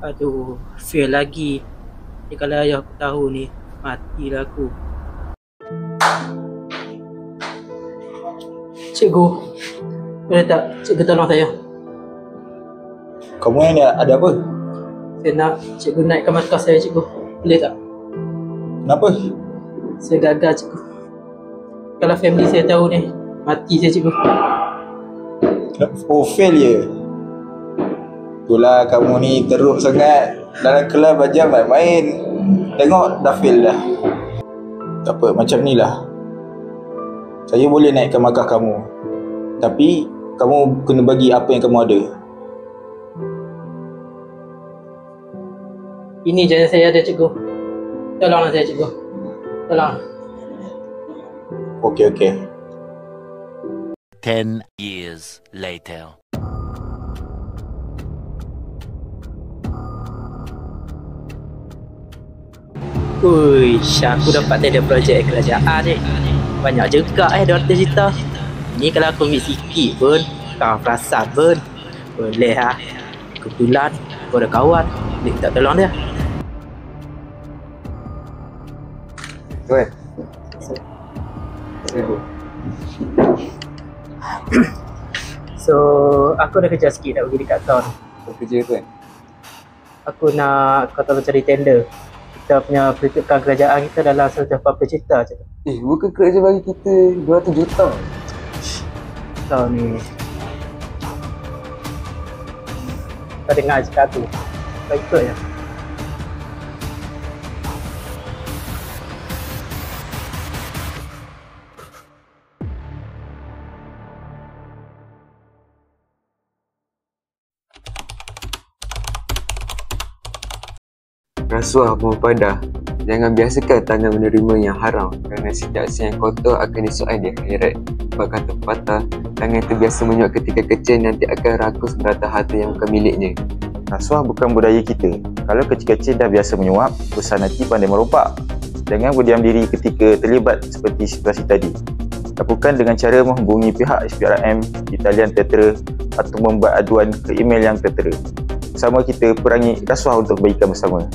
Aduh, fail lagi. Ni kalau ayah aku tahu ni, matilah aku. Cikgu, boleh tak cikgu tolong saya? Kamu ni ada apa? Saya nak cikgu naikkan markah saya, cikgu. Boleh tak? Kenapa? Saya gagal, cikgu. Kalau family saya tahu ni, mati saya, cikgu. Oh, fail je. Itulah kamu ni teruk sangat. Dalam kelas belajar main-main. Tengok dah fail dah. Tak apa, macam ni lah. Saya boleh naikkan markah kamu. Tapi kamu kena bagi apa yang kamu ada. Ini je saya ada, cikgu. Tolonglah saya, cikgu. Tolong. Okey. 10 years later. Uish, aku dapat teleprojek kerajaan ni. Banyak juga Dr. Cita. Ni kalau aku ambil sikit pun, kau perasan pun. Boleh lah. Kebetulan aku ada kawan. Boleh tak tolong dia? Tuan. So, aku ada kerja sikit nak pergi dekat town. Apa kerja tuan? Aku nak kau tolong cari tender. Kita punya peruntukan kerajaan kita dalam 140 juta je. Bukan kerja bagi kita 200 juta. Kau ni. Kau dengar cakap aku. Kau ikut je. Rasuah berpadah. Jangan biasakan tangan menerima yang haram, kerana setiap aksi yang kotor akan disoal di akhirat. Sebab kata pepatah, tangan yang terbiasa menyuap ketika kecil nanti akan rakus merata harta yang bukan miliknya. Rasuah bukan budaya kita. Kalau kecil-kecil dah biasa menyuap, besar nanti pandai merompak. Jangan berdiam diri ketika terlibat seperti situasi tadi. Lakukan dengan cara menghubungi pihak SPRM di talian tertera atau membuat aduan ke email yang tertera. Bersama kita perangi rasuah untuk kebaikan bersama.